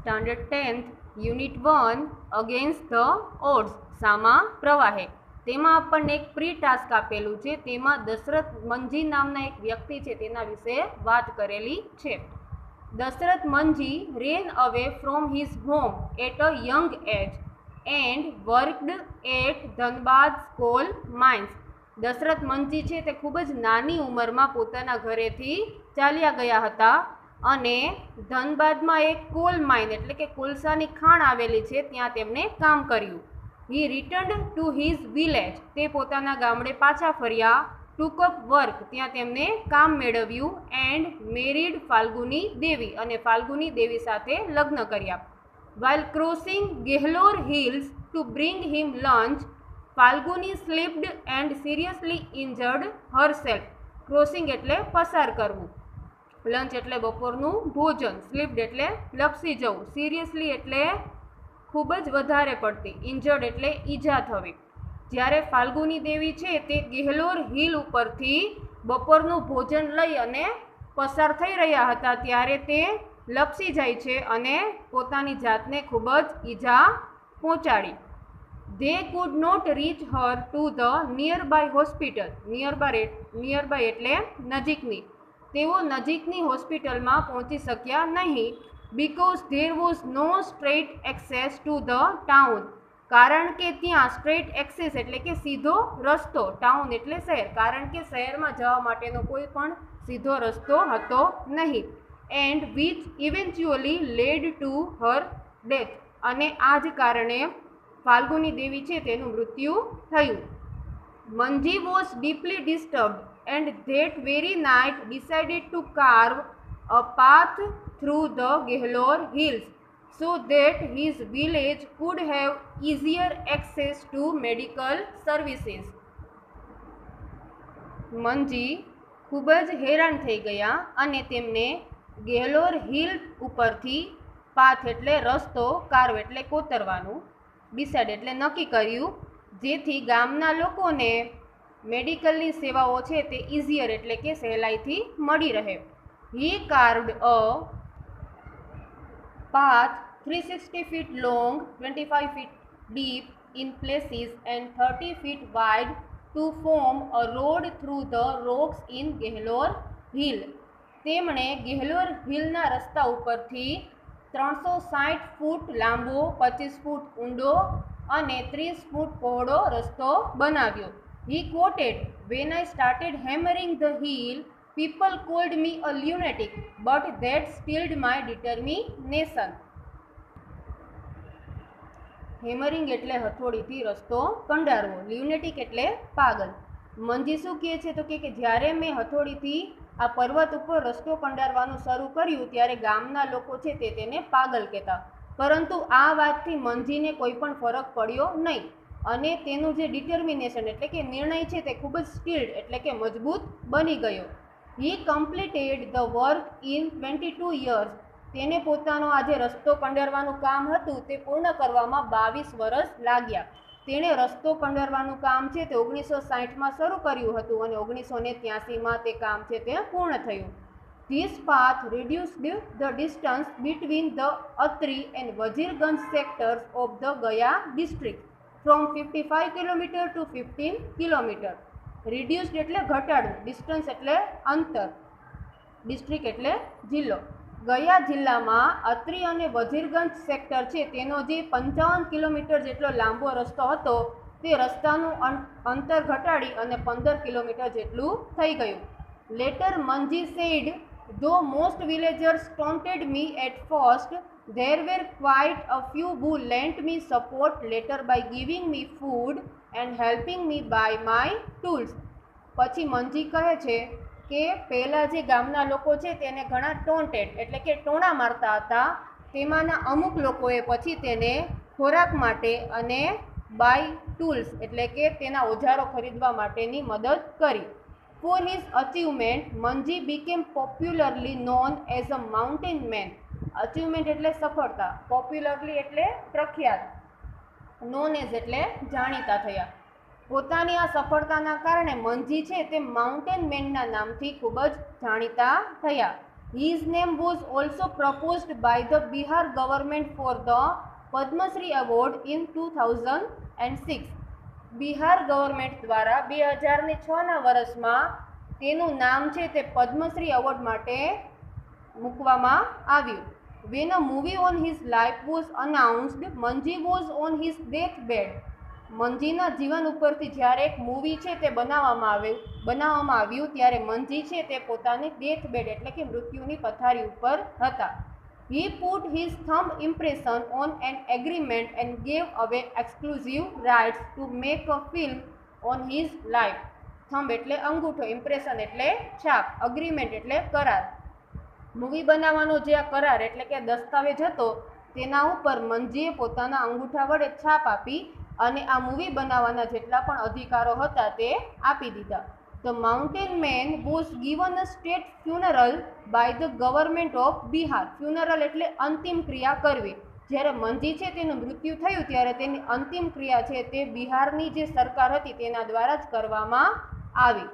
Standard 10th unit 1 against the odds સામા પ્રવાહે. તેમાં આપણને એક પ્રી ટાસ્ક આપેલું છે. તેમાં દશરથ મંજી નામના એક વ્યક્તિ છે તેના વિશે વાત કરેલી છે. Dasharath Manjhi ran away from his home at a young age and worked at Dhanbad coal mines. Dashrath Manjhi છે તે ખૂબ જ નાની ઉંમરમાં પોતાના ઘરેથી ચાલ્યા ગયા હતા અને ધનબાદમાં એક કોલ માઇન એટલે કે કોલસાની ખાણ આવેલી છે ત્યાં તેમણે કામ કર્યું. He returned to his village. તે પોતાના ગામડે પાછા ફર્યા. Took up work. ત્યાં તેમને કામ મેળવ્યું. And married Falguni Devi. અને ફાલ્ગુની દેવી સાથે લગ્ન કર્યા. While crossing Gehlor hills to bring him lunch Falguni slipped and seriously injured herself. Crossing એટલે પસાર કરવું, લંચ એટલે બપોરનું ભોજન, સ્લીપ્ડ એટલે લપસી જવું, સિરિયસલી એટલે ખૂબ જ વધારે પડતી, ઇન્જર્ડ એટલે ઈજા થવી. જ્યારે ફાલ્ગુની દેવી છે તે ગેહલોર હિલ ઉપરથી બપોરનું ભોજન લઈ અને પસાર થઈ રહ્યા હતા ત્યારે તે લપસી જાય છે અને પોતાની જાતને ખૂબ જ ઈજા પહોંચાડી. They could not reach her to the nearby hospital. Nearby એટલે નજીકની. તેઓ નજીકની હોસ્પિટલમાં પહોંચી શક્યા નહીં. Because there was no straight access to the town. કારણ કે ત્યાં સ્ટ્રેટ એક્સેસ એટલે કે સીધો રસ્તો, ટાઉન એટલે શહેર, કારણ કે શહેરમાં જવા માટેનો કોઈ પણ સીધો રસ્તો હતો નહીં. And which eventually lead to her death. અને આ જ કારણે ફાલ્ગુની દેવી છે તેનું મૃત્યુ થયું. Manjhi was deeply disturbed and that very night decided to carve a path through the Gehlor hills so that his village could have easier access to medical services. Manjhi ખૂબ જ હેરાન થઈ ગયા અને તેમને ગેહલોર હિલ ઉપરથી પાથ એટલે રસ્તો, કાર્વ એટલે કોતરવાનું, ડિસાઇડ એટલે નક્કી કર્યું જેથી ગામના લોકોને મેડિકલની સેવાઓ છે તે ઇઝીયર એટલે કે સહેલાઈથી મળી રહે. હી કાર્વડ અ path 360 feet long, 25 feet deep in places and 30 feet wide to form a road through the rocks in ગેહલોર hill. તેમણે ગેહલોર હિલના રસ્તા ઉપરથી 360 ફૂટ લાંબો, 25 ફૂટ ઊંડો અને 30 ફૂટ પહોળો રસ્તો બનાવ્યો. He quoted, "When I started hammering the hill, people called me a lunatic, but that stilled my determination." Hammering એટલે હથોડીથી રસ્તો કંડારવો, લ્યુનેટિક એટલે પાગલ. મંજી શું કહે છે તો કે જ્યારે મેં હથોડીથી આ પર્વત ઉપર રસ્તો કંડારવાનું શરૂ કર્યું ત્યારે ગામના લોકો છે તે તેને પાગલ કહેતા. પરંતુ આ વાતથી મંજીને કોઈ પણ ફરક પડ્યો નહીં અને તેનું જે ડિટર્મિનેશન એટલે કે નિર્ણય છે તે ખૂબ જ સ્ટીલ્ડ એટલે કે મજબૂત બની ગયો. He completed the work in 22 years. તેને પોતાનો આ જે રસ્તો કંડારવાનું કામ હતું તે પૂર્ણ કરવામાં 22 વર્ષ લાગ્યા. તેણે રસ્તો કંડારવાનું કામ છે તે 1960માં શરૂ કર્યું હતું અને 1983માં તે કામ છે તે પૂર્ણ થયું. This path reduced the distance between the Atri and Wazirganj sectors of the Gaya district from 55 km to 15 km. Reduced એટલે ઘટાડવું, ડિસ્ટન્સ એટલે અંતર, ડિસ્ટ્રિક્ટ એટલે જિલ્લો. ગયા જિલ્લામાં અત્રી અને વજીરગંજ સેક્ટર છે તેનો જે 55 કિલોમીટર જેટલો લાંબો રસ્તો હતો તે રસ્તાનું અંતર ઘટાડી અને 15 કિલોમીટર જેટલું થઈ ગયું. Letter મંજી sad, though most villagers taunted me at first, there were quite a few who lent me support later by giving me food and helping me buy my tools. પછી મંજી કહે છે કે પહેલાં જે ગામના લોકો છે તેને ઘણા ટોન્ટેડ એટલે કે ટોણા મારતા હતા. તેમાંના અમુક લોકોએ પછી તેને ખોરાક માટે અને બાય ટૂલ્સ એટલે કે તેના ઓજારો ખરીદવા માટેની મદદ કરી. For his achievement Manjhi became popularly known as a mountain man. Achievement એટલે સફળતા, પોપ્યુલરલી એટલે પ્રખ્યાત, નોન એઝ એટલે જાણીતા થયા. પોતાની આ સફળતાના કારણે મંજી છે તે માઉન્ટેન મેનના નામથી ખૂબ જ જાણીતા થયા. His name was also proposed by the Bihar government for the Padma Shri Award in 2006. Bihar government દ્વારા 2006ના વર્ષમાં તેનું નામ છે તે પદ્મશ્રી એવોર્ડ માટે મૂકવામાં આવ્યું. When a movie on his life was announced, મંજી was on his deathbed. મંજીના જીવન ઉપરથી જ્યારે એક મૂવી છે તે બનાવવામાં આવ્યું ત્યારે મંજી છે તે પોતાની ડેથબેડ એટલે કે મૃત્યુની પથારી ઉપર હતા. He put his thumb impression on an agreement and gave away exclusive rights to make a film on his life. Thumb એટલે અંગૂઠો, ઇમ્પ્રેશન એટલે છાપ, અગ્રીમેન્ટ એટલે કરાર. મૂવી બનાવવાનો જે આ કરાર એટલે કે દસ્તાવેજ હતો તેના ઉપર મંજીએ પોતાના અંગૂઠા વડે છાપ આપી અને આ મૂવી બનાવવાના જેટલા પણ અધિકારો હતા તે આપી દીધા. The mountain man was given a state funeral by the government of Bihar. Funeral એટલે અંતિમ ક્રિયા કરવી. જ્યારે મંજી છે તેનું મૃત્યુ થયું ત્યારે તેની અંતિમ ક્રિયા છે તે બિહારની જે સરકાર હતી તેના દ્વારા જ કરવામાં આવી.